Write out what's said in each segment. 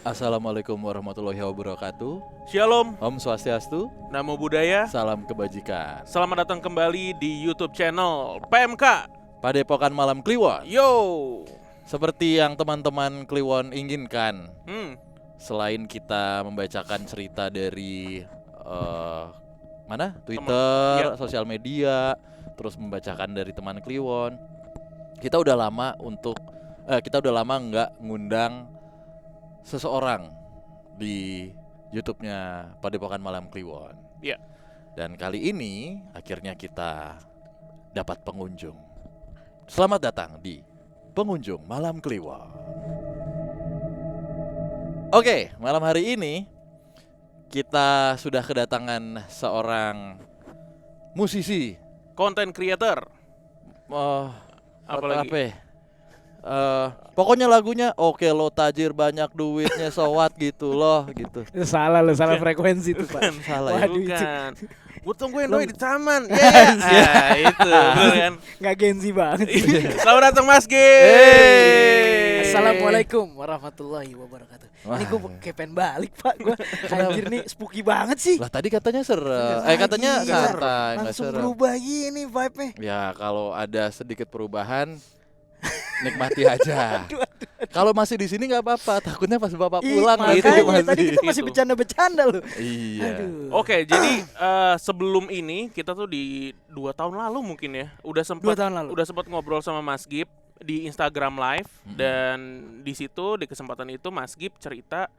Assalamualaikum warahmatullahi wabarakatuh. Shalom, Om Swastiastu. Namo Buddhaya. Salam kebajikan. Selamat datang kembali di YouTube channel PMK. Padepokan Malam Kliwon. Yo. Seperti yang teman-teman Kliwon inginkan, Hmm. selain kita membacakan cerita dari Twitter, ya. sosial media, terus membacakan dari teman Kliwon, kita udah lama nggak ngundang seseorang di YouTube-nya Padepokan Malam Kliwon. Ya. Dan kali ini akhirnya kita dapat pengunjung. Selamat datang di Pengunjung Malam Kliwon. Oke, malam hari ini kita sudah kedatangan seorang musisi. Content creator. Apalagi? Apa ya? Pokoknya lagunya oke lo tajir banyak duitnya sowat gitu loh gitu. Salah frekuensi tuh Pak. Salah ya? Waduh, Bukan. Gue tungguin doi di taman. Ya, itu bener kan. Nggak Genzi banget. Selamat datang Mas G. Hey. Assalamualaikum warahmatullahi wabarakatuh. Wah. Ini gue kayak pengen balik Pak. Gue anjir nih spooky banget sih. Lah tadi katanya serem. Lagi, Katanya iya. santai, nggak Langsung serem. berubah gini vibe-nya. Ya kalau ada sedikit perubahan nikmati aja. Kalau masih di sini nggak apa-apa. Takutnya pas bapak pulang gitu makanya tadi kita masih Gitu. bercanda-bercanda loh. Iya. Aduh. Oke, jadi sebelum ini kita tuh di 2 tahun lalu mungkin ya, udah 2 sempat tahun lalu. udah sempat ngobrol sama Mas Gip di Instagram Live. Dan di situ di kesempatan itu Mas Gip cerita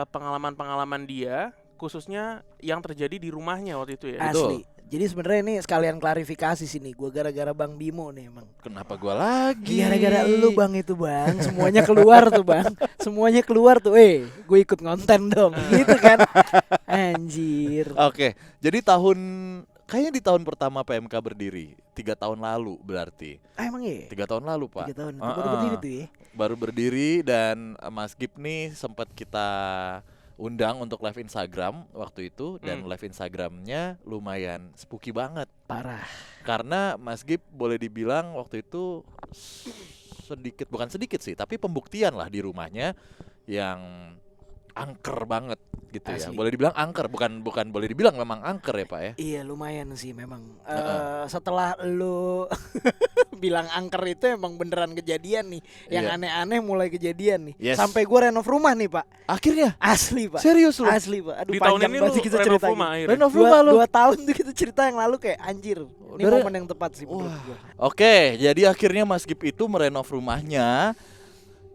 pengalaman-pengalaman dia, khususnya yang terjadi di rumahnya waktu itu ya. Betul. Asli. Jadi sebenarnya ini sekalian klarifikasi sini. Gue gara-gara Bang Bimo nih emang. Kenapa gua lagi? Gara-gara lu Bang itu Bang. Semuanya keluar tuh Bang. Semuanya keluar tuh. Gue ikut konten dong. Gitu kan. Anjir. Oke, jadi kayaknya di tahun pertama PMK berdiri 3 tahun lalu berarti. Emang iya? 3 tahun lalu, Pak. 3 tahun itu baru berdiri tuh ya. Baru berdiri dan Mas Gip nih sempat kita undang untuk live Instagram waktu itu. Dan live Instagramnya lumayan spooky banget. Parah. Karena Mas Gip boleh dibilang waktu itu bukan sedikit sih, tapi pembuktian lah di rumahnya yang angker banget gitu ya. Asli. Boleh dibilang angker, bukan boleh dibilang memang angker ya Pak ya. Iya lumayan sih memang. Setelah lu bilang angker itu emang beneran kejadian nih. Yang Iya. aneh-aneh mulai kejadian nih. Yes. Sampai gue renov rumah nih Pak. Akhirnya Asli Pak. serius lu? Asli Pak. Aduh Di tahun panjang ini banget lu kita renov ceritanya. rumah akhirnya. Renov rumah lu. 2 tahun tuh kita cerita yang lalu kayak anjir. Ini Dari- momen yang tepat sih menurut gue. Oke, jadi akhirnya Mas Gip itu merenov rumahnya.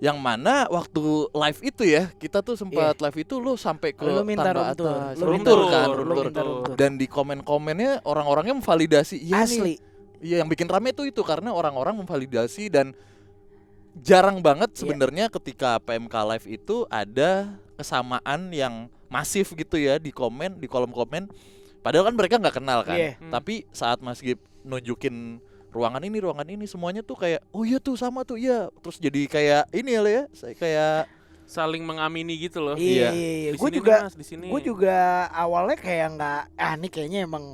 Yang mana waktu live itu ya, kita tuh sempat live itu lu sampai ke Lu minta tangga room tour. atas. Lu Room minta tour room kan, tour. room Lu tour. minta room tour. Dan di komen-komennya orang-orangnya memvalidasi. Iya nih. Asli. Iya, yang bikin rame tuh itu karena orang-orang memvalidasi dan jarang banget sebenarnya ketika PMK Live itu ada kesamaan yang masif gitu ya di kolom komen. Padahal kan mereka nggak kenal kan. Iya. Tapi saat Mas Gip nunjukin ruangan ini semuanya tuh kayak oh iya tuh sama tuh iya. Terus jadi kayak ini ya, kayak Saling mengamini gitu loh. Iya. Iya. Di Gue sini juga nih, Mas, di sini. gue juga awalnya kayak nggak ini kayaknya emang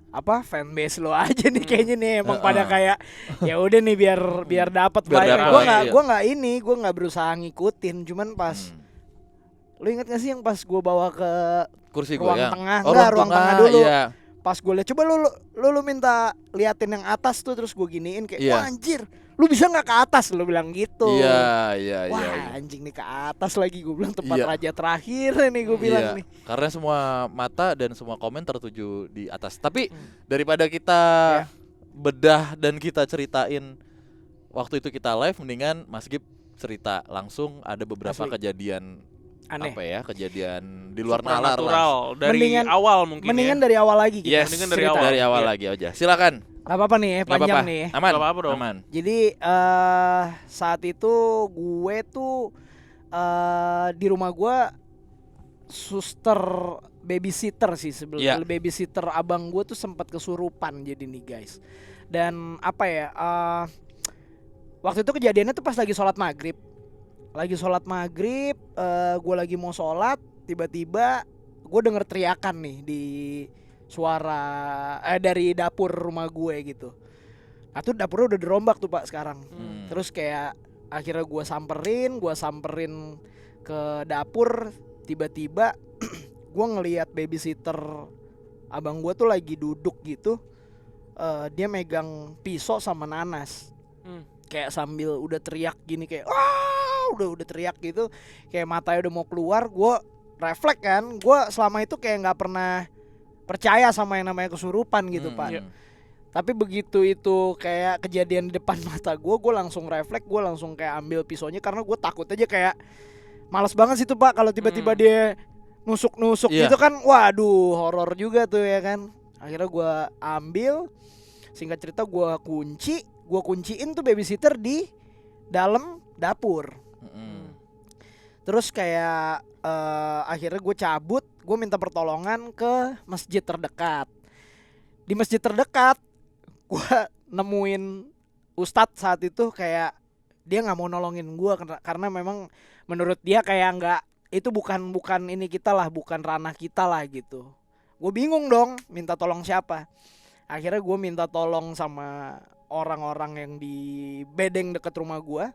apa fanbase lo aja nih kayaknya nih emang pada kayak ya udah nih biar dapat Biar vibe. dapet, iya. Gue nggak berusaha ngikutin cuman pas lu inget gak sih yang pas gue bawa ke kursi ruang goyang. tengah? Oh, Enggak, ruang tengah dulu. Iya. Pas gue liat coba lu minta liatin yang atas tuh terus gue giniin kayak Iya. wah anjir lu bisa nggak ke atas lu bilang gitu. Iya. Wah anjing nih ke atas lagi gue bilang tempat Iya. raja terakhir nih gue bilang Iya, nih. karena semua mata dan semua komen tertuju di atas. Tapi daripada kita bedah dan kita ceritain waktu itu kita live, mendingan Mas Gip cerita langsung ada beberapa Asli. kejadian Aneh. apa ya, kejadian di luar nalar lah. Supernatural dari Mendingan- awal mungkin Mendingan ya. dari awal lagi kita. Yes, Mendingan dari cerita. awal. dari awal Iya. lagi aja. Silakan. Gak apa-apa nih Nggak panjang apa-apa. nih. Aman. Nggak apa-apa dong. Aman. Jadi saat itu gue tuh di rumah gue suster babysitter sih sebelumnya. Iya. Babysitter abang gue tuh sempat kesurupan jadi nih guys. Dan apa ya? Waktu itu kejadiannya tuh pas lagi sholat maghrib. Gue lagi mau sholat, tiba-tiba gue denger teriakan nih di suara dari dapur rumah gue gitu. Nah tuh dapurnya udah dirombak tuh Pak sekarang. Terus kayak akhirnya gue samperin ke dapur, tiba-tiba gue ngelihat babysitter abang gue tuh lagi duduk gitu, dia megang pisau sama nanas, kayak sambil udah teriak gini kayak wah, udah teriak gitu, kayak matanya udah mau keluar. Gue refleks kan, gue selama itu kayak nggak pernah percaya sama yang namanya kesurupan gitu Pak. Iya. Tapi begitu itu kayak kejadian di depan mata gue langsung refleks, gue langsung kayak ambil pisaunya karena gue takut aja, kayak males banget sih tuh Pak kalau tiba-tiba dia nusuk-nusuk Iya. gitu kan, waduh horor juga tuh ya kan. Akhirnya gue ambil, singkat cerita gue kunciin tuh babysitter di dalam dapur. Terus kayak akhirnya gue cabut, gue minta pertolongan ke masjid terdekat. Di masjid terdekat gue nemuin ustadz saat itu, kayak dia nggak mau nolongin gue karena memang menurut dia kayak nggak, itu bukan ini kita lah, bukan ranah kita lah gitu. Gue bingung dong minta tolong siapa. Akhirnya gue minta tolong sama orang-orang yang di bedeng deket rumah gue.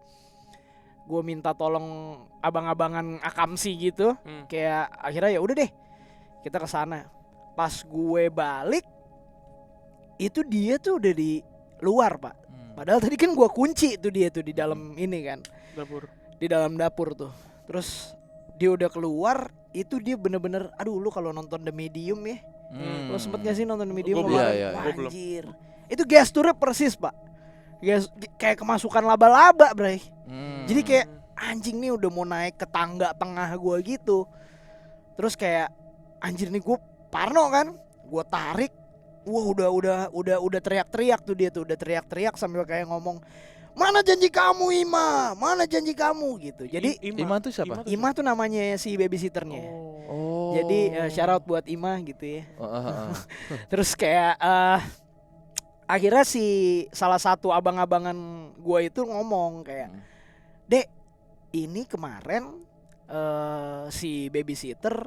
Gue minta tolong abang-abangan akamsi gitu. Kayak akhirnya ya udah deh, kita ke sana. Pas gue balik, itu dia tuh udah di luar Pak. Padahal tadi kan gue kunci tuh dia tuh di dalam ini kan, Dapur. di dalam dapur tuh. Terus dia udah keluar, itu dia bener-bener, aduh lu kalau nonton The Medium ya, lo sempet gak sih nonton The Medium Gua belum. kemarin? Iya, Wah, Gua belum. anjir, itu gesturnya persis Pak, kayak kemasukan laba-laba bray. Jadi kayak anjing nih udah mau naik ke tangga tengah gue gitu. Terus kayak anjir nih gue parno kan, gue tarik, wah udah teriak-teriak tuh dia tuh, udah teriak-teriak sambil kayak ngomong, mana janji kamu Ima, mana janji kamu gitu. Jadi Ima tuh siapa? Ima tuh namanya si babysitternya. Oh. Jadi shout out buat Ima gitu ya. Terus kayak akhirnya si salah satu abang-abangan gue itu ngomong kayak, Dek, ini kemarin si babysitter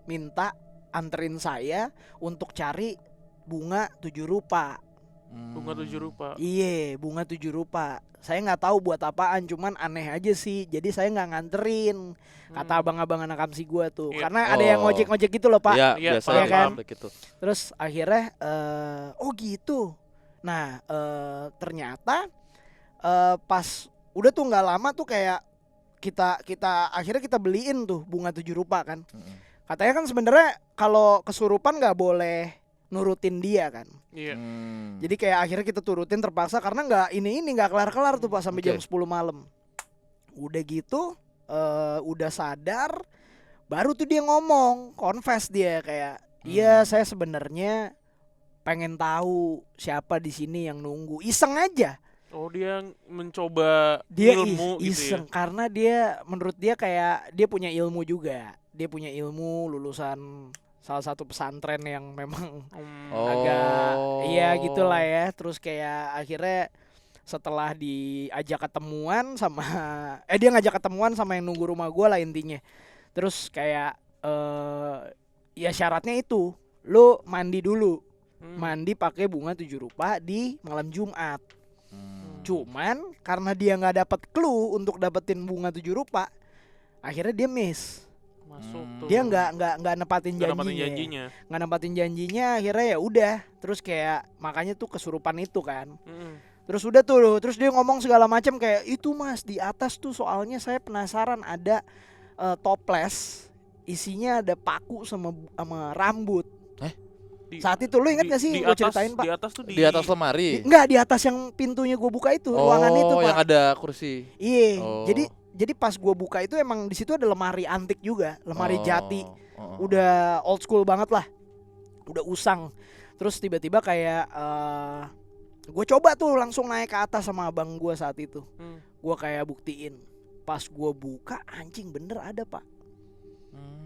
minta anterin saya untuk cari bunga 7 rupa. Bunga 7 rupa. Iya, bunga 7 rupa. Saya nggak tahu buat apaan, cuman aneh aja sih. Jadi saya nggak nganterin, kata abang-abangan akamsi gua tuh. Iya. Karena ada yang ngojek-ngojek gitu loh Pak. Iya, Iya, biasanya paham, kan? gitu. Terus akhirnya oh gitu. Nah ternyata pas udah tuh nggak lama tuh kayak kita akhirnya kita beliin tuh bunga 7 rupa kan. Katanya kan sebenarnya kalau kesurupan nggak boleh nurutin dia kan. Iya. Jadi kayak akhirnya kita turutin terpaksa karena ini nggak kelar-kelar tuh Pak sampai jam 10 malam. Udah gitu udah sadar, baru tuh dia ngomong, confess dia kayak, iya saya sebenarnya pengen tahu siapa di sini yang nunggu, iseng aja. Oh, dia mencoba Dia ilmu iseng gitu ya. karena dia menurut dia kayak dia punya ilmu juga. Dia punya ilmu, lulusan salah satu pesantren yang memang agak iya gitulah ya. Terus kayak akhirnya setelah diajak ketemuan sama dia ngajak ketemuan sama yang nunggu rumah gue lah intinya. Terus kayak ya syaratnya itu lu mandi dulu. Mandi pakai bunga 7 rupa di malam Jumat. Cuman karena dia nggak dapat clue untuk dapetin bunga 7 rupa, akhirnya dia miss. Masuk tuh. Dia nggak nepatin janjinya. Nggak nepatin janjinya, akhirnya ya udah. Terus kayak makanya tuh kesurupan itu kan. Terus udah tuh, terus dia ngomong segala macam kayak itu Mas di atas tuh soalnya saya penasaran ada toples isinya ada paku sama rambut. Saat itu lu ingat gak sih gue ceritain Pak? Di atas tuh Di atas lemari. Enggak, di atas yang pintunya gue buka itu, ruangan itu Pak. Yang ada kursi. Iya, Oh. jadi pas gue buka itu emang di situ ada lemari antik juga, lemari jati. Oh. Udah old school banget lah, udah usang. Terus tiba-tiba kayak gue coba tuh langsung naik ke atas sama abang gue saat itu. Gue kayak buktiin. Pas gue buka anjing bener ada Pak.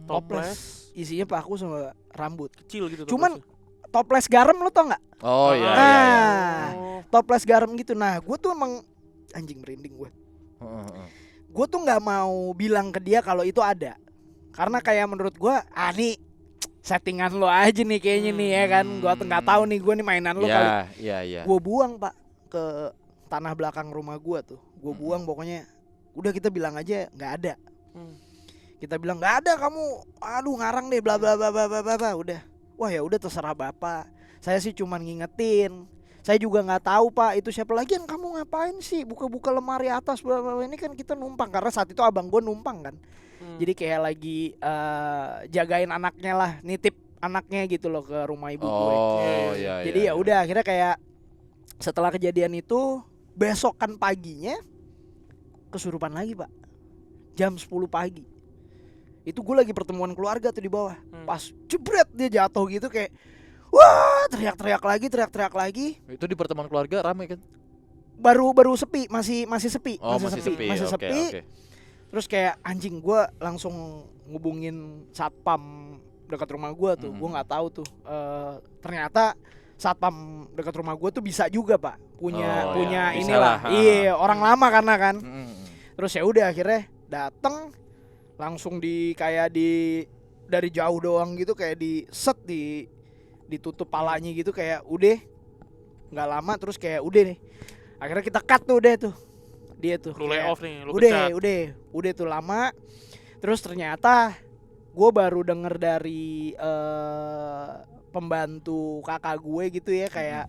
Toples isinya paku sama rambut. kecil gitu. Cuman toples garam lo tau nggak? Oh iya. Toples garam gitu. Nah gue tuh emang anjing merinding gue. Gue tuh nggak mau bilang ke dia kalau itu ada. Karena kayak menurut gue nih settingan lo aja nih kayaknya nih ya kan. Gue tuh nggak tahu nih gue nih mainan lo kali. Iya. Gue buang Pak ke tanah belakang rumah gue tuh. Gue buang pokoknya. Udah kita bilang aja nggak ada. Kita bilang nggak ada, kamu aduh ngarang deh bla bla bla bla bla bla. Udah. Wah ya udah terserah Bapak. Saya sih cuman ngingetin. Saya juga nggak tahu Pak itu siapa lagi, yang kamu ngapain sih buka-buka lemari atas bla bla bla. Ini kan kita numpang, karena saat itu abang gue numpang kan. Jadi kayak lagi jagain anaknya lah, nitip anaknya gitu loh ke rumah ibu gue. Oh iya. Jadi ya udah akhirnya kayak setelah kejadian itu besokan paginya kesurupan lagi Pak. Jam 10 pagi. Itu gue lagi pertemuan keluarga tuh di bawah. Pas jebret dia jatuh gitu kayak wah, teriak-teriak lagi. Itu di pertemuan keluarga ramai kan? Baru sepi, masih sepi. Oh, masih sepi. Masih Oke, sepi. oke. Terus kayak anjing, gue langsung ngubungin satpam dekat rumah gue tuh. Gue nggak tahu tuh. Ternyata satpam dekat rumah gue tuh bisa juga Pak. Punya ya. inilah. Bisalah. Iya, orang lama karena kan. Mm-mm. Terus ya udah akhirnya dateng, langsung dari jauh doang gitu kayak ditutup palanya gitu, kayak udah nggak lama terus kayak udah nih. Akhirnya kita cut tuh udah tuh. Dia tuh Lu lay off nih, lu udah pecat. udah tuh lama. Terus ternyata gue baru denger dari pembantu kakak gue gitu ya, kayak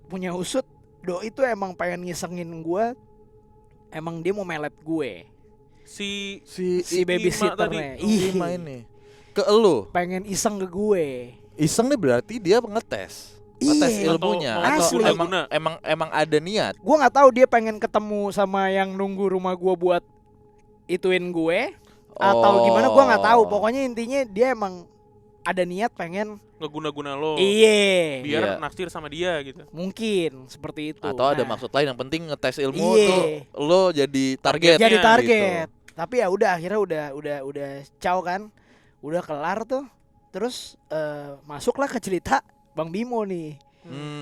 punya usut doi itu emang pengen ngisengin gue, emang dia mau melet gue. Si Si babysitternya Ima ini ke elu. pengen iseng ke gue. Iseng nih berarti dia ngetes Iya. ilmunya Atau atau asli. emang ada niat. Gue nggak tahu dia pengen ketemu sama yang nunggu rumah gue buat ituin gue atau gimana, gue nggak tahu. Pokoknya intinya dia emang ada niat pengen ngeguna-guna lo. biar Biar Iya. naksir sama dia gitu. mungkin seperti itu. Atau ada Nah, maksud lain, yang penting ngetes ilmu Iya. tuh lo jadi target. jadi Gitu. target. Tapi ya udah akhirnya udah caw kan, udah kelar tuh. Terus masuklah ke cerita Bang Bimo nih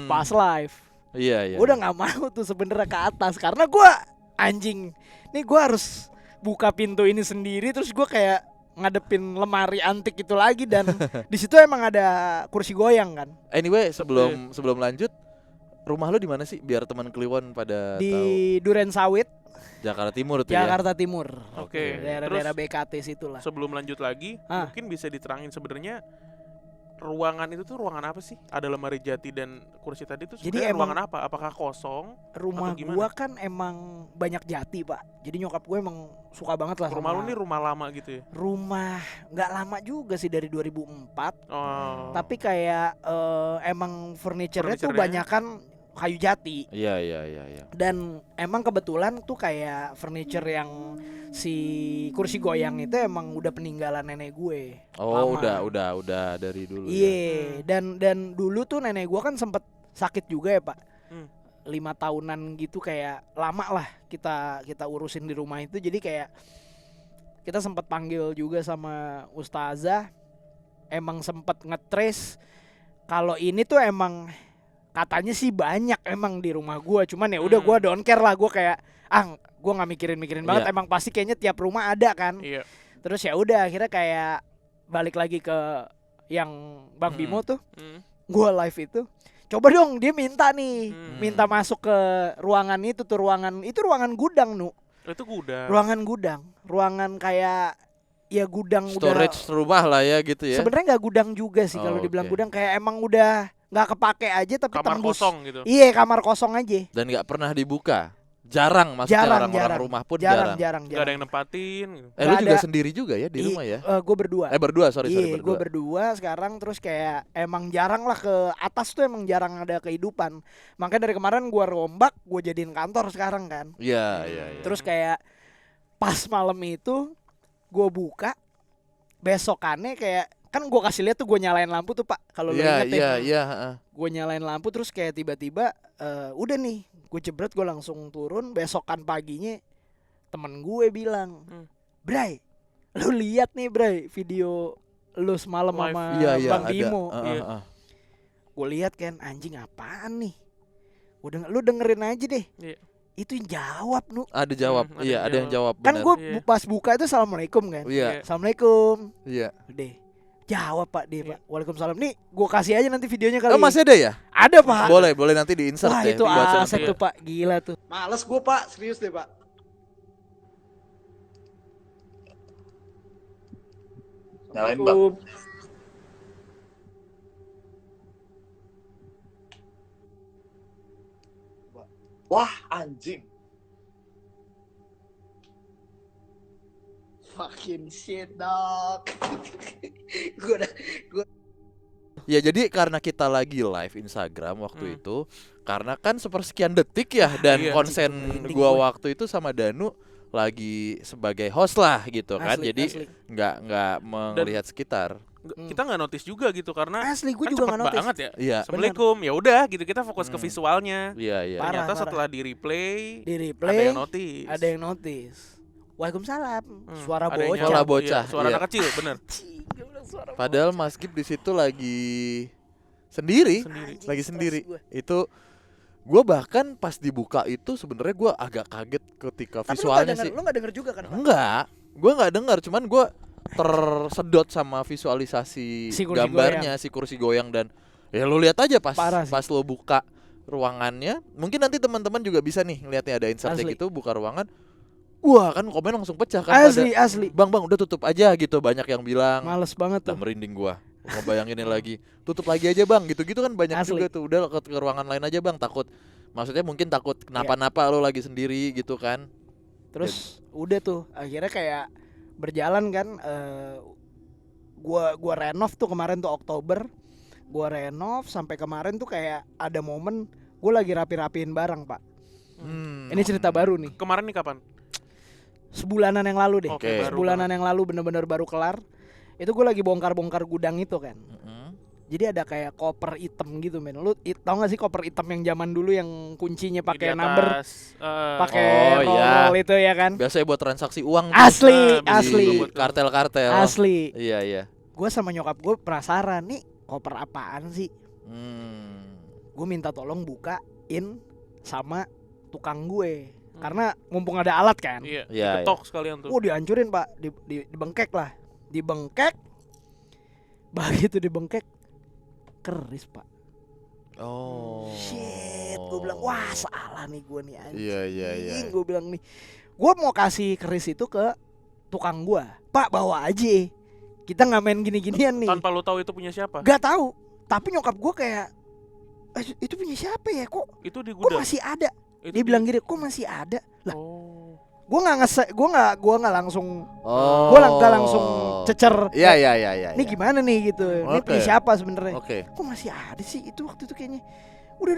pas live. Iya. Gue udah nggak mau tuh sebenarnya ke atas karena gue anjing. Nih gue harus buka pintu ini sendiri, terus gue kayak ngadepin lemari antik itu lagi, dan di situ emang ada kursi goyang kan. Anyway, sebelum lanjut, rumah lo di mana sih biar teman Kliwon pada Di tahu? Duren Sawit, Jakarta Timur tuh ya. Jakarta Timur. Oke. Daerah-daerah Terus BKT situlah. sebelum lanjut lagi, mungkin bisa diterangin sebenarnya ruangan itu tuh ruangan apa sih? Ada lemari jati dan kursi tadi tuh Jadi sebenarnya emang ruangan apa? Apakah kosong? Rumah atau gimana? gua kan emang banyak jati Pak. Jadi nyokap gue emang suka banget lah Rumah sama lu nih rumah lama gitu ya? rumah nggak lama juga sih, dari 2004. Oh. Tapi kayak emang furniture-nya tuh Furniture-nya? banyakan kayu jati. Iya. Dan emang kebetulan tuh kayak furniture yang si kursi goyang itu emang udah peninggalan nenek gue. Oh, Lama. udah dari dulu. Iya, dan dulu tuh nenek gue kan sempet sakit juga ya Pak. 5 tahunan gitu, kayak lama lah kita urusin di rumah itu. Jadi kayak kita sempet panggil juga sama ustazah, emang sempet ngetrace kalau ini tuh emang katanya sih banyak emang di rumah gue. Cuman ya udah gue don't care lah, gue kayak gue nggak mikirin banget. Iya. Emang pasti kayaknya tiap rumah ada kan. Iya. Terus ya udah akhirnya kayak balik lagi ke yang Bang Bimo tuh. Gue live itu, coba dong dia minta nih, minta masuk ke ruangan itu tuh, ruangan gudang Itu gudang. ruangan kayak ya gudang Storage rumah lah ya gitu ya. Sebenarnya nggak gudang juga sih kalau Oh, dibilang oke. gudang, kayak emang udah nggak kepake aja tapi Kamar tembus. kosong gitu. Iya, kamar kosong aja. Dan nggak pernah dibuka. Jarang maksudnya orang-orang rumah pun jarang. jarang. Gak ada yang nempatin gitu. Lu Nggak juga ada. sendiri juga ya di rumah ya? Gue berdua. Berdua, sorry Iya, gue berdua. berdua sekarang. Terus kayak emang jarang lah ke atas tuh, emang jarang ada kehidupan. Makanya dari kemarin gue rombak, gue jadiin kantor sekarang kan. Iya. Terus kayak pas malam itu gue buka, besokannya kayak kan gue kasih lihat tuh, gue nyalain lampu tuh Pak, kalau lu inget ya. Iya. Gue nyalain lampu terus kayak tiba-tiba udah nih gue jebret, gue langsung turun. Besokan paginya temen gue bilang, Bray, lu lihat nih Bray video lu semalam Live. sama Iya, Bang ada. Bimo. Gue lihat kan, anjing apaan nih, lu dengerin aja deh. Iya. Itu yang jawab Ada jawab. ada Iya, yang ada yang jawab. kan benar. gue Iya. pas buka itu assalamualaikum kan. Iya. Assalamualaikum. Iya. Udah jawab Pak dia, Iya. Pak. Waalaikumsalam. Nih gue kasih aja nanti videonya kali. Oh, masih ada ya? Ada Pak. Boleh nanti di-insert Wah ya. itu di WhatsApp. aset iya. tuh Pak, gila tuh. Males gue Pak, serius deh Pak. Nyalain bang. Wah anjing. Fucking shit dog. Gue udah Ya jadi karena kita lagi live Instagram waktu itu, karena kan sepersekian detik ya, dan Iya. konsen Merinding gua gue. waktu itu sama Danu lagi sebagai host lah gitu kan, Asli, jadi asli. nggak melihat sekitar. Kita nggak notice juga gitu karena Asli gue kan juga cepet nggak notice. banget ya. Iya, Assalamualaikum, ya udah gitu kita fokus ke visualnya. iya, iya. Parah, Ternyata parah. setelah di replay Di ada replay yang notice. ada yang notice. Waalaikumsalam. Suara ada yang bocah. Suara nyala. bocah, Iya, suara iya. anak kecil, bener. Anjing, gue bilang suara Padahal Mas Gip di situ lagi sendiri, Sendiri. Anjing, lagi stres sendiri. gue. Itu gua bahkan pas dibuka itu sebenarnya gua agak kaget ketika Tapi visualnya sih. lu nggak denger juga kan? Pak? Enggak, gue nggak dengar, cuman gue tersedot sama visualisasi Si kursi gambarnya, si kursi goyang, dan ya lo lihat aja Parah sih. pas lo buka ruangannya, mungkin nanti teman-teman juga bisa nih ngeliatnya ada insertnya Asli. gitu, buka ruangan, wah kan komen langsung pecah kan, Asli, asli. bang udah tutup aja gitu, banyak yang bilang, Males banget udah tuh. merinding gua. Ngebayanginnya lagi, tutup lagi aja bang, gitu-gitu kan banyak Asli. juga tuh, udah ke ruangan lain aja bang, takut, maksudnya mungkin takut Iya. kenapa-napa lo lagi sendiri gitu kan. Terus udah tuh akhirnya kayak berjalan kan. Gua renov tuh kemarin tuh Oktober. Gua renov sampai kemarin tuh kayak ada momen gue lagi rapi-rapiin barang, Pak. Ini cerita baru nih. Kemarin nih kapan? Sebulanan yang lalu deh. Oke, Oke. baru Sebulanan banget. yang lalu bener-bener baru kelar. Itu gue lagi bongkar-bongkar gudang itu kan. Mm-mm. Jadi ada kayak koper hitam gitu men. Lu tau gak sih koper hitam yang zaman dulu yang kuncinya pakai Di number, atas, pakai Oh, iya. roll itu ya kan? Biasanya buat transaksi uang tuh. Asli, Nah, asli, betul. Kartel-kartel. asli. Iya, iya. Gue sama nyokap gue penasaran nih koper apaan sih? Hmm. Gue minta tolong bukain sama tukang gue. Karena mumpung ada alat kan. Iya, Iya, diketok sekalian tuh. Dihancurin pak, dibengkek lah, dibengkek. Begitu dibengkek, keris pak. Oh. Shit, gue bilang wah salah nih gue nih anjing. Iya, iya, iya. Gue bilang nih, gue mau kasih keris itu ke tukang gue. Pak bawa aja, kita nggak main gini-ginian nih. Tanpa lu tahu itu punya siapa? Gak tahu, tapi nyokap gue kayak, itu punya siapa ya? Itu di Kok gudang. masih ada? Itu Dia di- bilang gini, kok masih ada? Lah, Oh. gue nggak langsung, Oh. gue nggak langsung cecer. Iya, iya, iya, iya. Ini gimana nih gitu? Ini Oke. punya siapa sebenarnya? Oke. Kok masih ada sih itu waktu itu kayaknya? Udah,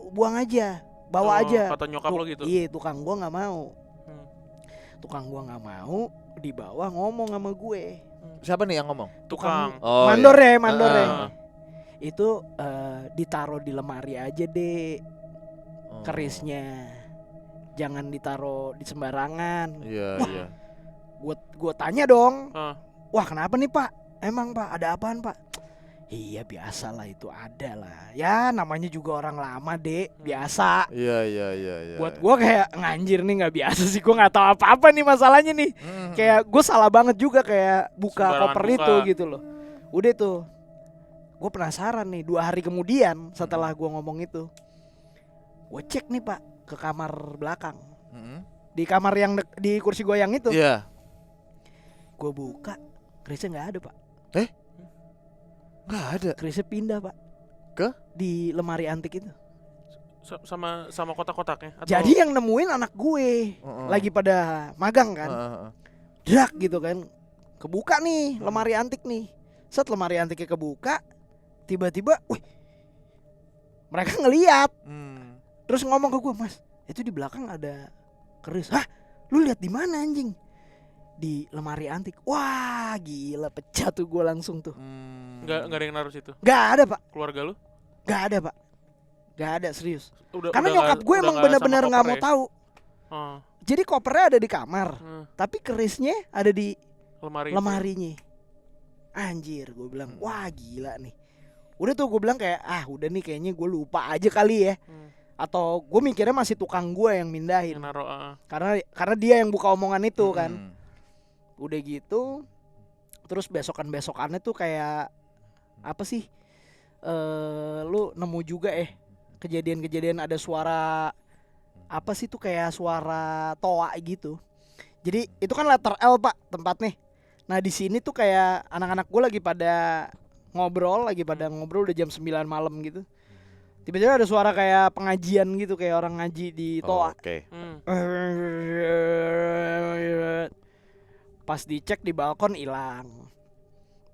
buang aja, bawa Oh, aja. kata nyokap lo gitu? Iya, tukang gua nggak mau. Hmm. Tukang gua nggak mau, dibawa ngomong sama gue. Siapa nih yang ngomong? Tukang. Oh, mandor iya. ya, mandor ya. Ah. Itu ditaruh di lemari aja deh Oh. kerisnya. Jangan ditaruh di sembarangan. Iya, Wah. iya. Gua tanya dong. Ah. Wah, kenapa nih, Pak? Emang, Pak, ada apaan, Pak? Iya, biasalah itu ada lah. Ya, namanya juga orang lama, Dek. Biasa. Iya, iya, iya, iya. Buat gua kayak nganjir nih nggak biasa sih. Gua nggak tahu apa-apa nih masalahnya nih. Hmm. Kayak gue salah banget juga kayak buka Sembarangan koper buka. itu gitu loh. Udah tuh, gue penasaran nih. 2 hari kemudian setelah gue ngomong itu, gue cek nih pak ke kamar belakang, Hmm. di kamar yang di kursi goyang itu. Iya. Gue buka, kerisnya nggak ada pak. Nggak ada. Kerisnya pindah pak. Ke? Di lemari antik itu. Sama kotak-kotaknya. Atau- Jadi yang nemuin anak gue Heeh. lagi pada magang kan. Heeh. Drak gitu kan. Kebuka nih lemari antik nih. Set lemari antiknya kebuka, tiba-tiba, wih, mereka ngeliat. Hmm. Terus ngomong ke gue, Mas, itu di belakang ada keris. Hah? Lu lihat di mana anjing? Di lemari antik. Wah, gila, pecah tuh gue langsung tuh. Hmm. nggak ada yang naruh situ. Gak ada pak, Keluarga lu? gak ada pak, gak ada serius. Udah, Karena udah nyokap nggak- gue udah emang nggak bener-bener sama nggak mau kopernya? tahu. Oh, Jadi kopernya ada di kamar, tapi kerisnya ada di lemari. lemarinya. Anjir, gue bilang, wah gila nih. Udah tuh gue bilang kayak, udah nih kayaknya gue lupa aja kali ya. Atau gue mikirnya masih tukang gue yang mindahin. Yang naruh. Karena dia yang buka omongan itu kan. Hmm. Udah gitu, terus besokannya tuh kayak apa sih? Lu nemu juga kejadian-kejadian ada suara apa sih tuh kayak suara toa gitu. Jadi itu kan letter L pak tempatnya. Nah di sini tuh kayak anak-anak gue lagi pada ngobrol udah jam 9 malam gitu. Tiba-tiba ada suara kayak pengajian gitu, kayak orang ngaji di toa. Oke. Pas dicek di balkon hilang.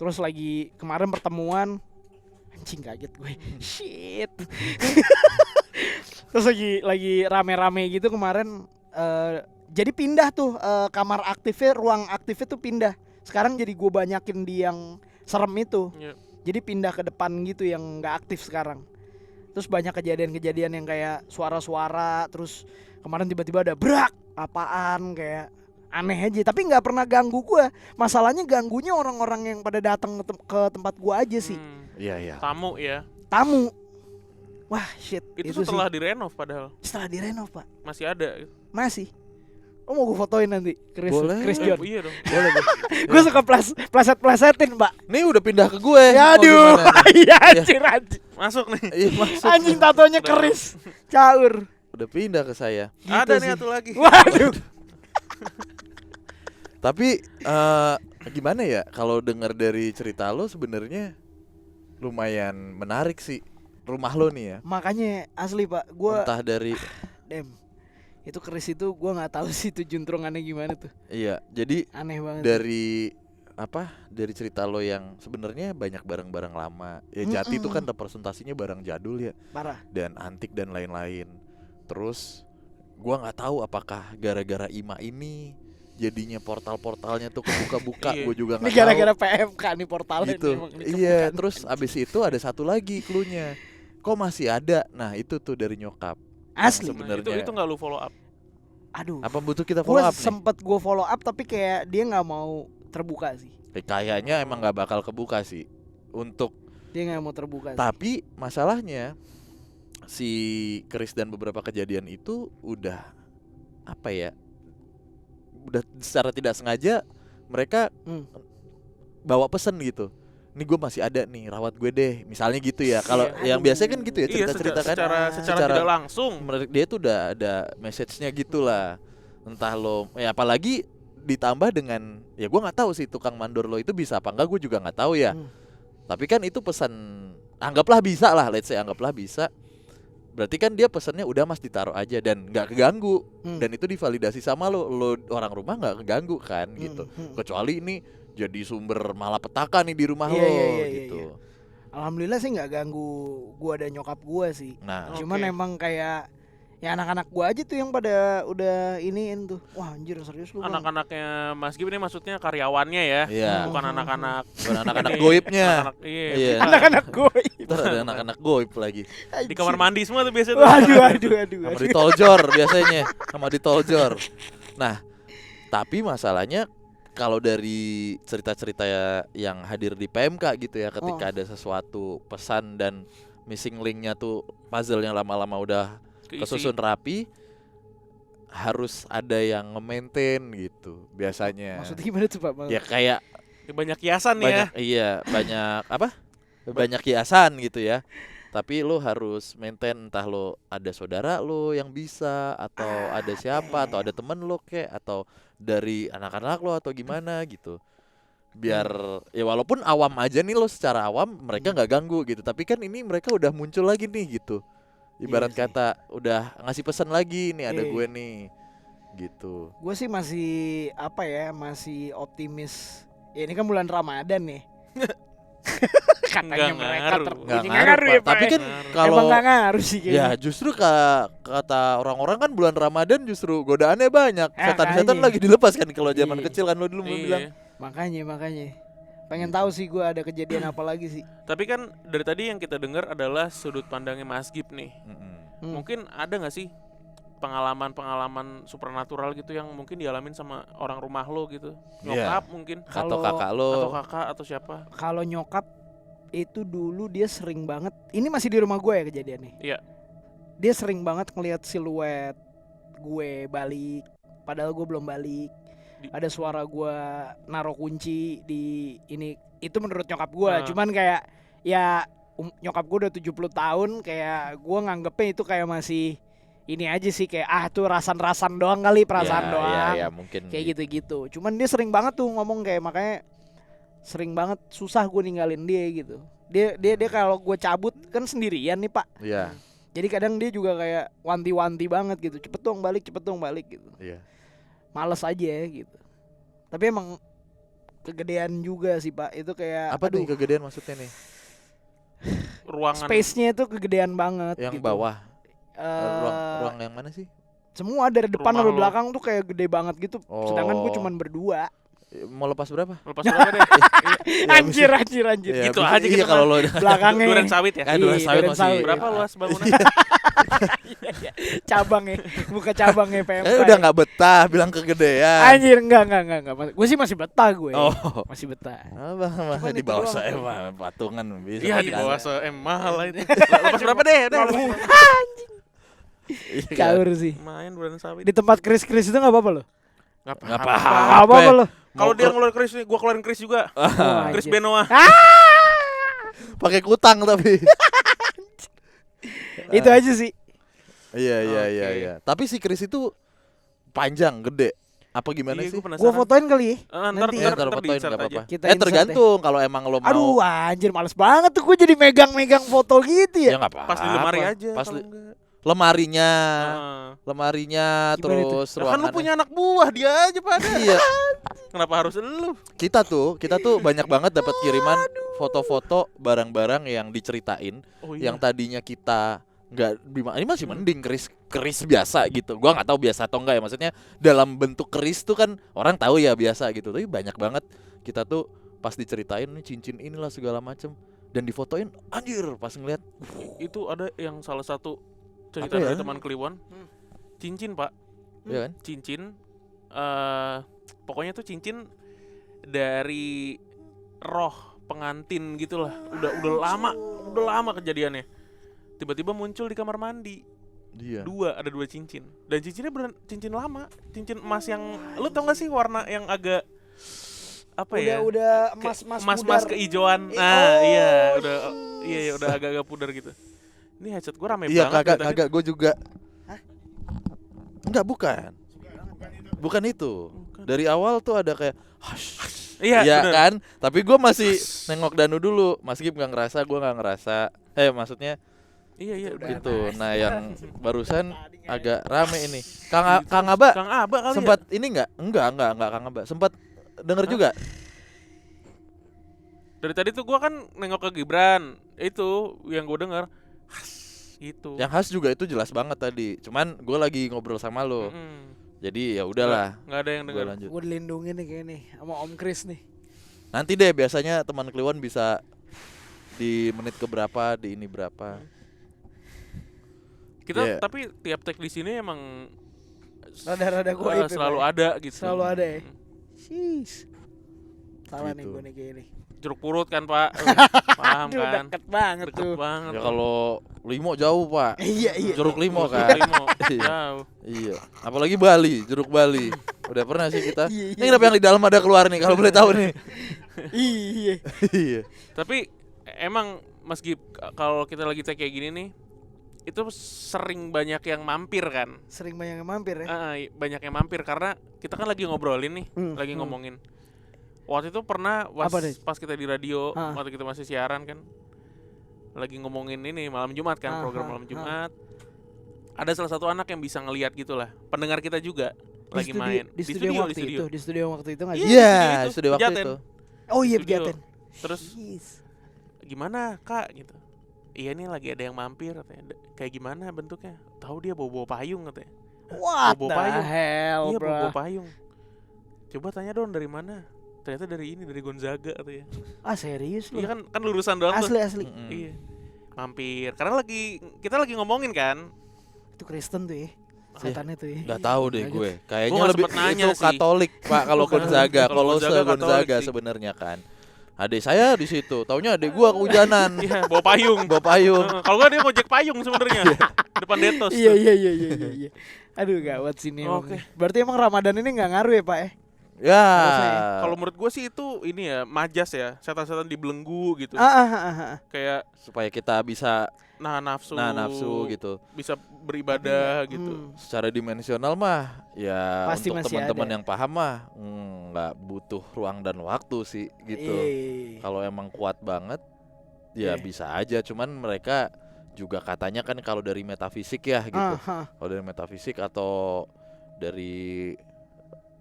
Terus lagi kemarin pertemuan, anjing kaget gue. Shit. Terus lagi rame-rame gitu kemarin, jadi pindah tuh kamar aktifnya, ruang aktifnya tuh pindah. Sekarang jadi gue banyakin di yang serem itu. Jadi pindah ke depan gitu yang nggak aktif sekarang. Terus banyak kejadian-kejadian yang kayak suara-suara. Terus kemarin tiba-tiba ada brak, apaan kayak aneh aja. Tapi nggak pernah ganggu gue. Masalahnya ganggunya orang-orang yang pada datang ke tempat gue aja sih. Iya. Tamu ya. Tamu. Wah shit. Itu setelah direnov padahal. Setelah direnov pak. Masih ada. Masih. Oh mau gue fotoin nanti Chris John. Iya dong. Boleh. Gue suka pleset-plesetin mbak. Nih udah pindah ke gue. Ya aduh. Iya anjir. Masuk nih. Iya, masuk. Anjing tatonya keris. Caur. Udah pindah ke saya. Ada Gitu nih sih. satu lagi. Waduh. Tapi gimana ya kalau dengar dari cerita lo sebenarnya lumayan menarik sih rumah lo nih ya. Makanya asli pak, gue Entah dari itu keris itu gue nggak tahu sih itu juntrungannya gimana tuh. iya, jadi Aneh banget. dari cerita lo yang sebenarnya banyak barang-barang lama. Ya Jati itu kan representasinya barang jadul ya, Parah. dan antik dan lain-lain. Terus gua nggak tahu apakah gara-gara Ima ini jadinya portal-portalnya tuh kebuka-buka. Iya. Gue juga Ini nggak gara-gara tahu PMK nih portalnya gitu. nih, emang ini Iya, kebukaan. terus abis itu ada satu lagi cluenya. Kok masih ada? Nah itu tuh dari nyokap. Asli. Yang sebenarnya Itu nggak lu follow up. Aduh. apa butuh kita Gue follow up nih? sempet gue follow up tapi kayak dia nggak mau terbuka sih. Kayaknya emang nggak bakal kebuka sih untuk. Dia nggak mau terbuka. Tapi masalahnya si Chris dan beberapa kejadian itu udah apa ya? Udah secara tidak sengaja mereka bawa pesan gitu. Ini gue masih ada nih, rawat gue deh. Misalnya gitu ya. Kalau yang biasanya kan gitu ya cerita-cerita kan. Secara tidak langsung. Dia tuh udah ada message-nya gitulah. Entah lo ya apalagi ditambah dengan ya gue nggak tahu sih tukang mandor lo itu bisa apa enggak, gue juga nggak tahu ya. Tapi kan itu pesan, anggaplah bisa lah, let's say anggaplah bisa. Berarti kan dia pesannya udah mas ditaruh aja dan nggak keganggu. Dan itu divalidasi sama lo orang rumah nggak keganggu kan gitu. Kecuali ini jadi sumber malapetaka nih di rumah lo gitu. Iya. Alhamdulillah sih nggak ganggu gua dan nyokap gua sih. Nah, Cuman emang kayak ya anak-anak gua aja tuh yang pada udah iniin tuh. Wah anjir serius lu. Bang. Anak-anaknya Mas Gib ini maksudnya karyawannya ya. Iya. Bukan anak-anak. bukan anak-anak goibnya. Iya. Iya. Anak-anak gua. Ntar ada anak-anak goib lagi. Di kamar mandi semua tuh biasanya tuh. Waduh. Sama di toljor biasanya. Sama di toljor. Nah, tapi masalahnya kalau dari cerita-cerita yang hadir di PMK gitu ya, ketika ada sesuatu pesan dan missing linknya tuh puzzle yang lama-lama udah kesusun rapi, harus ada yang nge-maintain gitu biasanya. Maksudnya gimana tuh Pak? Ya kayak banyak kiasan banyak, ya. iya banyak apa? Banyak hiasan gitu ya. Tapi lo harus maintain, entah lo ada saudara lo yang bisa, atau ada siapa, atau ada temen lo kek, atau dari anak-anak lo atau gimana gitu. Biar ya walaupun awam aja nih lo, secara awam mereka nggak ganggu gitu. Tapi kan ini mereka udah muncul lagi nih gitu. Ibarat kata udah ngasih pesan lagi nih, ada gue nih gitu. Gue sih masih apa ya, masih optimis. Ya ini kan bulan Ramadan nih. Katanya Nggak mereka ngaruh. Nggak ini ngaruh, ya, Pak. Tapi ya. kan Emang kalau nggak ngaruh sih kayaknya. ya justru kata orang-orang kan bulan Ramadan justru godaannya banyak. Setan-setan lagi dilepas kan kalau zaman kecil kan lo dulu bilang. Makanya. Pengen tahu sih gue ada kejadian apa lagi sih. Tapi kan dari tadi yang kita dengar adalah sudut pandangnya Mas Gib nih. Mungkin ada nggak sih pengalaman supernatural gitu yang mungkin dialamin sama orang rumah lo gitu? Nyokap mungkin Atau kakak lo. atau kakak atau siapa? Kalau nyokap itu dulu dia sering banget. Ini masih di rumah gue ya kejadiannya. Iya. Dia sering banget ngelihat siluet gue balik, padahal gue belum balik. Ada suara gue naruh kunci di ini. Itu menurut nyokap gue. Cuman kayak ya nyokap gue udah 70 tahun, kayak gue nganggepnya itu kayak masih ini aja sih kayak tuh rasan-rasan doang kali, perasaan doang. Iya, mungkin. Kayak gitu-gitu. Cuman dia sering banget tuh ngomong kayak makanya sering banget susah gue ninggalin dia gitu. Dia kalau gue cabut kan sendirian nih Pak. Iya. Jadi kadang dia juga kayak wanti-wanti banget gitu. Cepet dong balik gitu. Iya. Males aja gitu. Tapi emang kegedean juga sih Pak. Itu kayak Apa nih kegedean maksudnya nih? Ruangan. space-nya itu kegedean banget Yang gitu. bawah. Eh, Ruang yang mana sih? semua dari depan Rumah sampai lo. belakang tuh kayak gede banget gitu. Sedangkan gue Oh. cuman berdua. Mau lepas berapa? Lepas berapa deh? Ya, Anjir. Iya, Gitu bisa- aja iya kita kalau lo Belakangnya. Duren sawit ya. Duren Iya, sawit duren masih. sawit. Berapa luas bangunan? Cabangnya, buka cabangnya PMK. udah nggak betah bilang kegedean. Anjir, enggak. Gue sih masih betah gue. Oh. Masih betah. Apa Cuman di itu bawah doang. saya mah patungan bisa. Iya di makan. bawah mahal lah itu. Lepas berapa deh? Udah. Iya. Caur sih. Main duren sawit. Di tempat Kris itu enggak apa-apa loh. Nggak Nggak apa-apa. apa-apa. Enggak apa-apa loh. Kalau Mau dia ke- ngeluarin Chris nih, gua keluarin Chris juga. Wah, Chris anjir. Benoa. pakai kutang tapi. Itu aja sih. Iya Oke. Tapi si Chris itu panjang, gede. Apa gimana Iya, sih? gua Gue penasaran. fotoin kali ya. Ntar nanti. Ya, ntar ntar ntar fotoin di-insert nggak aja. apa-apa. Kita insert Tergantung kalau emang lo mau. Aduh anjir males banget tuh gue jadi megang-megang foto gitu Ya ya. nggak apa-apa. Pas di lemari aja. Pas kalau li- enggak. lemarinya, Ah. lemarinya Gimana terus Lah kan lu ruangannya. punya anak buah dia aja pada. Iya. Kenapa harus lu? Kita tuh banyak banget dapat kiriman foto-foto barang-barang yang diceritain Oh yang tadinya kita nggak ini masih mending keris biasa gitu. Gua nggak tahu biasa atau enggak ya, maksudnya dalam bentuk keris tuh kan orang tahu ya biasa gitu. Tapi banyak banget kita tuh pas diceritain nih cincin inilah segala macem dan difotoin anjir pas ngeliat Itu ada yang salah satu cerita Apa ya? dari teman Kliwon. Cincin, Pak. ya kan? Cincin pokoknya tuh cincin dari roh pengantin gitulah. Udah lama kejadiannya. Tiba-tiba muncul di kamar mandi. Iya. Ada dua cincin. Dan cincinnya beneran cincin lama, cincin emas yang lu tau gak sih warna yang agak apa ya? Udah Kayak emas emas kehijauan. Oh, Iya, udah agak-agak pudar gitu. Ini headset gua rame Iya banget. kagak gue juga. Enggak bukan itu. Dari awal tuh ada kayak Iya, iya bener. kan, tapi gue masih nengok Danu dulu. Mas Gip nggak ngerasa, gue nggak ngerasa. Maksudnya Iya, udah. itu. Nah yang barusan agak rame ini. Kang Aba Kang Aba kali sempat ini nggak? Enggak Kang Aba. Sempat denger juga. Dari tadi tuh gua kan nengok ke Gibran. Itu yang gua denger. Gitu. Yang khas juga itu jelas banget tadi. Cuman gue lagi ngobrol sama lo. Jadi ya udahlah. Nggak ada yang Gue denger. lanjut. Gue dilindungin nih kayak nih sama Om Kris nih. Nanti deh biasanya teman Kliwon bisa di menit keberapa, di ini berapa. Kita Iya. tapi tiap tag di sini emang Rada-rada gue selalu ada gitu. Selalu ada ya. Sis. Salah nih Gitu. gue nih kayak ini. Jeruk purut kan, Pak. Paham Aduh, kan? deket banget Deket tuh. banget. Ya kalau Limo jauh pak. Iya. Jeruk Limo Jeruk kan. Limo. Iya. Jauh. Iya. Apalagi Bali, jeruk Bali. Udah pernah sih kita. Iya, Ini kenapa yang di dalam ada keluar nih? Kalau boleh tahu nih. Iya. Iya. Tapi emang Mas Gip kalau kita lagi tag kayak gini nih, itu sering banyak yang mampir kan? Sering banyak yang mampir ya. Banyak yang mampir karena kita kan lagi ngobrolin nih, lagi ngomongin. Waktu itu pernah Apa deh? pas kita di radio, Ah. waktu kita masih siaran kan, lagi ngomongin ini malam Jumat kan, Ah, program ah, malam Jumat. Ada salah satu anak yang bisa ngelihat gitulah, pendengar kita juga lagi main Di studio waktu di studio. itu. Di studio waktu itu nggak Iya, sih? Iya, di studio sudah waktu Pejaten. itu. Oh iya Studio. Pejaten. Terus Yes. gimana kak gitu? Iya nih lagi ada yang mampir katanya. Kayak gimana bentuknya? Tahu dia bawa payung katanya. What Bobo the payung. hell Iya bro. bawa payung. Coba tanya dong dari mana? Ternyata dari Gonzaga katanya. Ah serius lu? Iya kan lurusan doang tuh. Asli. Mm-mm. Iya. Mampir. Karena kita lagi ngomongin kan. Itu Kristen tuh ya. Setan itu ya. Nggak tahu deh gue. Kayaknya Gua nggak lebih sempet nanya itu sih. Katolik pak kalau Bukan. Gonzaga, Kalau kalau Gonzaga Gonzaga Katolik sih. sebenarnya kan. Adik saya di situ. Taunya adik gua kehujanan. Iya, bawa payung. Bawa payung. Kalau nggak dia ngojek payung sebenarnya. Depan Detos. Iya tuh. iya. Aduh gawat sini emang. Oke. Berarti emang Ramadan ini nggak ngaruh ya Pak ya? Ya. Harusnya Kalau menurut gue sih itu ini ya majas ya, setan-setan dibelenggu gitu. Kayak Supaya kita bisa nahan nafsu. nafsu gitu. Bisa beribadah Tapi gitu. Secara dimensional mah ya Pasti untuk masih teman-teman ada. yang paham mah nggak butuh ruang dan waktu sih gitu. Iya. Kalau emang kuat banget ya Iya. bisa aja, cuman mereka juga katanya kan kalau dari metafisik ya gitu. Kalau dari metafisik atau dari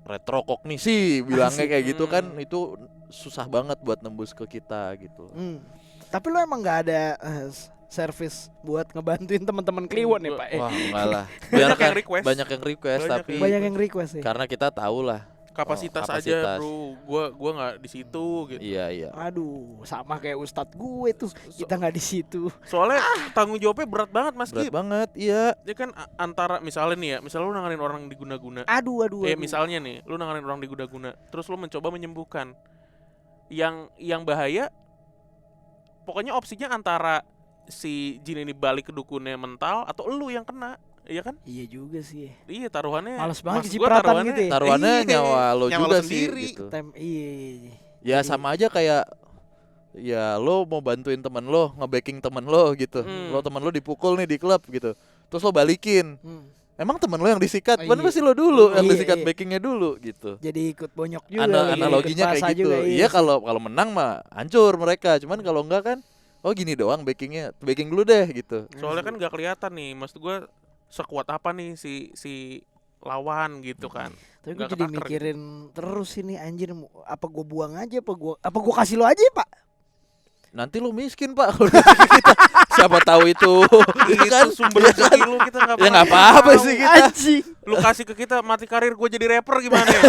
retrokognisi bilangnya Asik. kayak gitu kan Hmm. itu susah banget buat nembus ke kita gitu. Tapi lo emang nggak ada service buat ngebantuin teman-teman Kliwon ya Pak? Wah enggak lah. Banyak yang Kan request. banyak yang request Banyak tapi Banyak yang request ya. karena kita tahu lah. Kapasitas kapasitas. aja bro, gua nggak di situ gitu. Iya. Aduh, sama kayak Ustadz gue tuh, kita nggak di situ. Soalnya tanggung jawabnya berat banget Mas Berat Gip. banget, iya. Dia kan antara misalnya nih ya, misalnya lu nanganin orang diguna-guna. Aduh. Misalnya nih, lu nanganin orang diguna-guna, terus lu mencoba menyembuhkan. Yang bahaya pokoknya opsinya antara si jin ini balik ke dukunnya mental atau lu yang kena. Iya kan? Iya juga sih. Iya, taruhannya. Males banget maksud kecipratan gua taruhannya- gitu ya. Taruhannya Iya, nyawa lo nyawa juga lo sih sendiri. gitu. Iya. Ya Jadi- sama aja kayak ya lo mau bantuin temen lo, nge-backing temen lo gitu. Lo temen lo dipukul nih di klub gitu. Terus lo balikin. Emang temen lo yang disikat, Oh, kan iya. pasti lo dulu yang Iya, disikat iya. backingnya dulu gitu. Jadi ikut bonyok juga. Analoginya kayak gitu. Iya kalau menang mah hancur mereka. Cuman kalau enggak kan, oh gini doang backingnya, backing dulu deh gitu. Soalnya kan nggak kelihatan nih, maksud gua sekuat apa nih si lawan gitu kan. Tapi gue Nggak jadi ketaker mikirin terus ini anjir, apa gue buang aja apa gua kasih lo aja ya, Pak? Nanti lo miskin pak kalau kasih ke kita. Siapa tahu itu, Itu kan? sumber rezeki lu kita nggak Ya pernah nggak apa-apa tahu. sih kita. Anjing. Lu kasih ke kita mati karir gue jadi rapper gimana ya?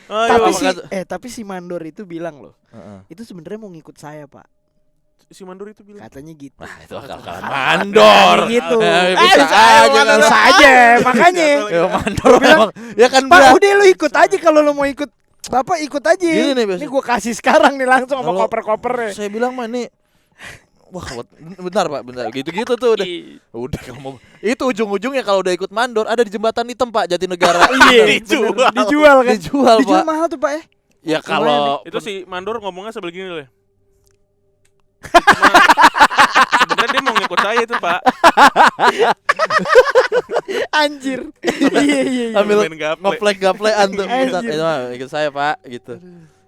Tapi Ayo, tapi si Mandor itu bilang loh, Heeh. itu sebenarnya mau ngikut saya, Pak. si Mandor itu bilang. Katanya gitu. Nah itu akal-akalan mandor. Gitu. Bisa aja kan. Bisa aja, makanya. Ya mandor emang. Ya kan Pak, berat. udah lu ikut aja kalau lu mau ikut. Bapak ikut aja. Gini nih, Ini gua kasih sekarang nih langsung sama Kalau- koper-kopernya. Saya bilang mah nih. Wah, bentar Pak, bentar. Gitu-gitu tuh udah. Udah kalau mau. Itu ujung-ujungnya kalau udah ikut mandor ada di jembatan hitam Pak, Jatinegara. Iya, Dijual. bener. Dijual kan. Dijual, Dijual Pak. mahal tuh, Pak ya. Ya kalau Itu si Mandor ngomongnya sambil gini loh. Sebenarnya dia mau ngikut saya itu Pak. Anjir. Iya. ambil main gaple. ngeplek-gaplean tuh. Anjir. Itu mah ikut saya Pak gitu.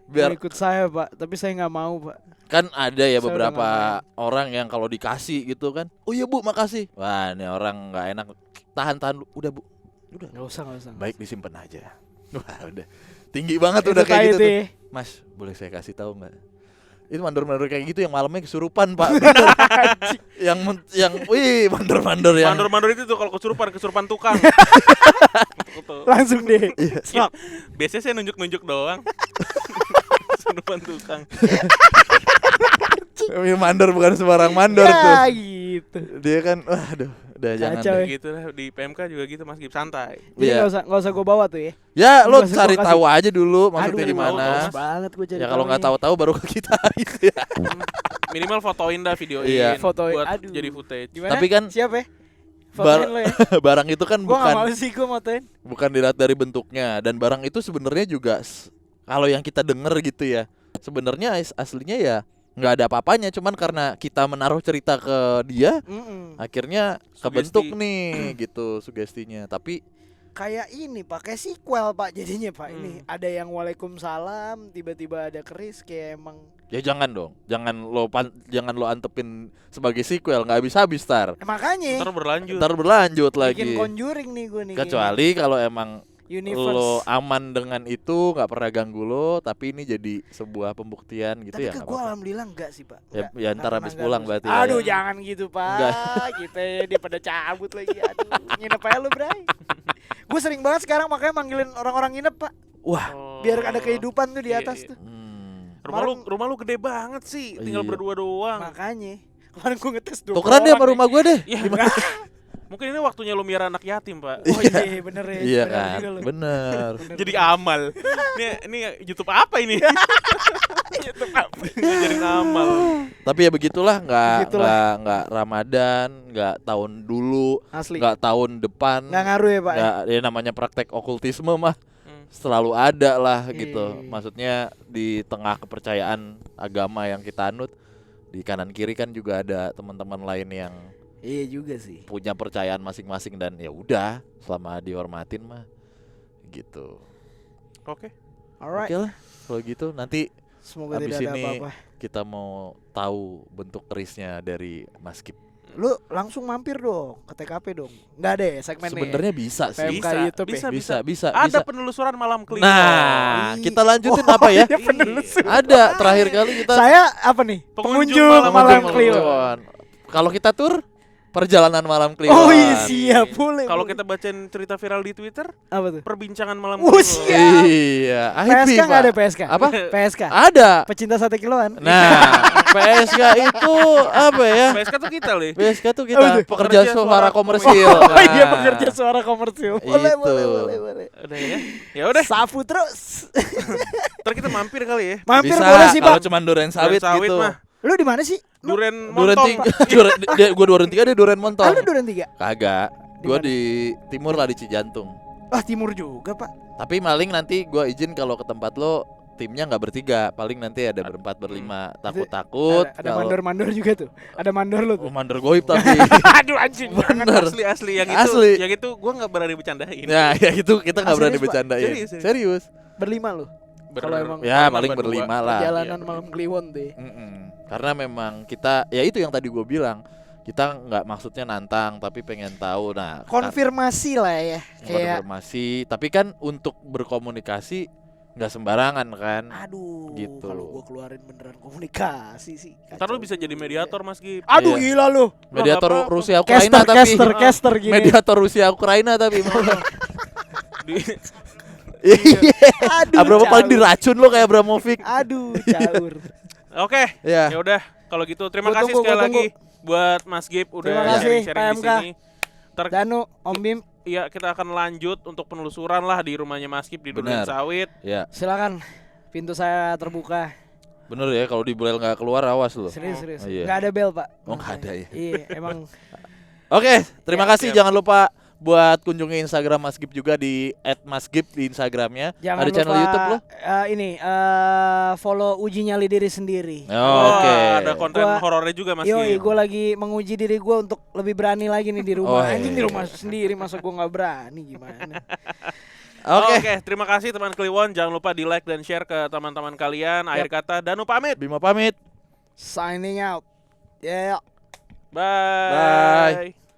Biar Biar ikut saya, Pak, tapi saya nggak mau, Pak. kan ada ya Saya udah beberapa nggak orang yang kalau dikasih gitu kan. Oh iya Bu, makasih. Wah, ini orang nggak enak. Tahan-tahan dulu. Udah Bu. Udah. Nggak usah. Baik disimpan aja. Wah, udah. Tinggi banget Itu udah kayak kayak gitu itu tuh. ya. Mas, boleh saya kasih tahu nggak? Itu mandor-mandor kayak gitu yang malamnya kesurupan Pak. yang wih mandor-mandor yang Mandor-mandor itu tuh kalau kesurupan tukang. Tuh. Langsung deh. Ya, biasanya saya nunjuk-nunjuk doang. Kesurupan tukang. mandor bukan sembarang mandor tuh. Ya gitu. Dia kan waduh, udah jangan. Kacau deh. ya. Gitu lah di PMK juga gitu Mas Gip, santai. Jadi Iya. nggak usah gue bawa tuh ya. Ya, lo Nggak usah cari gua kasih. tahu aja dulu maksudnya Aduh, gimana. males banget gue cari Ya kalau nggak tahu tahu-tahu baru ke kita gitu ya. Minimal fotoin dah videoin. Iya. Fotoin, buat aduh. jadi footage. Gimana? Tapi kan siapa ya? bar- Fotoin lo ya. barang itu kan Gue nggak mau bukan sih gue motoin. dilihat dari bentuknya dan barang itu sebenarnya juga kalau yang kita denger gitu ya. Sebenarnya aslinya ya nggak ada apa-apanya, cuman karena kita menaruh cerita ke dia akhirnya kebentuk Sugesti. nih gitu sugestinya. Tapi Kayak ini pakai sequel Pak jadinya Pak. Ini Hmm. ada yang waalaikumsalam, tiba-tiba ada keris kayak emang. ya jangan dong, jangan lo antepin sebagai sequel, nggak habis-habis Makanya Ntar berlanjut. ntar berlanjut bikin lagi. Conjuring nih gue nih. Kecuali kalau emang kayaknya. lo Universe. aman dengan itu, nggak pernah ganggu lo, tapi ini jadi sebuah pembuktian gitu Tapi ya ke nggak gue apa-apa. alhamdulillah enggak sih Pak. Ya, Enggak, ya ntar nggak habis pernah pulang ganggu berarti sih. ya. Aduh jangan gitu Pak. Enggak. Kita dia pada cabut lagi. Aduh nginep aja lu Bray. Gue sering banget sekarang makanya manggilin orang-orang nginep Pak. Wah. Oh. Biar ada kehidupan tuh di Iya, atas iya. tuh. Rumah lu gede banget sih, tinggal Iya. berdua doang. Makanya kemarin gue ngetes 2 Tukeran deh sama rumah gue deh. Ya, mungkin ini waktunya lu miara anak yatim, Pak. Oh iya bener ya. Iya bener kan, juga lu. bener. Bener, Jadi bener. amal. Ini YouTube apa ini? YouTube apa? Ngajarin amal. Tapi ya begitulah, Begitulah. nggak Ramadan, nggak tahun dulu, Asli. nggak tahun depan, Nggak ngaruh ya Pak. nggak ya namanya praktek okultisme mah. selalu ada lah gitu. Iya. Maksudnya di tengah kepercayaan agama yang kita anut, di kanan kiri kan juga ada teman-teman lain yang Iya juga sih. punya percayaan masing-masing dan ya udah selama dihormatin mah gitu. Oke. Alright. Oke lah kalau gitu nanti Semoga abis tidak ada ini apa-apa. kita mau tahu bentuk kerisnya dari Mas Gip. Lu langsung mampir dong ke TKP dong. Nggak ada ya segmennya. Sebenarnya bisa sih. PMK YouTube ya? Bisa. Ada penelusuran malam Kliwon. Nah, Ih. kita lanjutin Oh, apa ya? iya, penelusuran. Ada terakhir kali kita Saya apa nih? Pengunjung Pengunjung malam malam Kliwon. Kliwon. Kalau kita tur perjalanan malam Kliwon. Oh iya siap, boleh. Kalau boleh. kita bacain cerita viral di Twitter, apa tuh? perbincangan malam Oh, Kliwon. siap. Iya, PSK IP, nggak ada Pak. PSK? Apa? PSK. Ada. Pecinta sate kiloan. Nah, PSK itu apa ya? PSK tuh kita loh. PSK tuh Oh, kita itu. pekerja Pekerja suara suara komersil. Oh iya Nah, pekerja suara komersil. Boleh, Itu. boleh. Udah ya. Ya udah, Sapu terus. ntar kita mampir kali ya. Mampir bisa boleh sih, kalau Bang. cuma duren sawit, Duren gitu. mah. Lu di mana sih? Lu Duren Duren montong. 3. Gua duren 3 dia duren montong. lu duren 3? Kagak. Di Gua mana? di timur lah di Cijantung. Ah, timur juga, Pak. Tapi maling nanti gua izin kalau ke tempat lo timnya nggak bertiga, paling nanti ada berempat berlima. Takut-takut Ada mandor-mandor juga tuh. Ada mandor lu tuh. mandor goib tapi. Aduh anjing. Bener. Asli yang Asli. itu. Yang itu gua nggak berani bercandain. Nah, ya itu kita nggak Ah, berani serius, Pak? bercandain. Serius. Serius. Berlima lu. Kalau emang Ya Sama paling berdua. berlima lah. perjalanan Iya, malam Kliwon tuh. Karena memang kita ya itu yang tadi gue bilang, kita nggak maksudnya nantang tapi pengen tahu. Nah, Konfirmasi lah ya. Kayak konfirmasi, tapi kan untuk berkomunikasi nggak sembarangan kan. aduh, Gitu. kalau gua keluarin beneran komunikasi sih. Ntar lu kacau bisa jadi juga. mediator Mas Gip. Aduh Iya. gila lu. Mediator nggak apa-apa. Rusia Ukraina tapi Caster gini. mediator Rusia Ukraina tapi Di- Aduh. Abramo paling caur. diracun lo kayak Abramovic. Aduh, caur. Oke. Ya. Ya udah, kalau gitu terima Gua kasih tunggu, sekali gua lagi buat Mas Gip udah Terima kasih, sharing-sharing di PMK. sini. Ntar Danu, Om Bim, iya kita akan lanjut untuk penelusuran lah di rumahnya Mas Gip di Duren Benar. Sawit. Ya, silakan. Pintu saya terbuka. bener ya kalau di Bulel nggak keluar awas lo. Serius. Oh, iya. Nggak ada bel, Pak. Oh, nggak ada ya. Iya, emang Oke, terima Ya, kasih. siap. Jangan lupa buat kunjungi Instagram Mas Gip juga di @masgip di Instagramnya. jangan Ada channel lupa, YouTube lo? follow uji nyali diri sendiri. Oh, Oke. Wah, ada konten Gua- horornya juga Mas Yoi, Gip. gue lagi menguji diri gue untuk lebih berani lagi nih di rumah. Oh, Anjing di iya. rumah sendiri, masa gue nggak berani gimana? Oke. Terima kasih teman Kliwon. Jangan lupa di like dan share ke teman-teman kalian. Akhir kata Danu pamit. Bima pamit. Signing out. Yeah. Bye. Bye.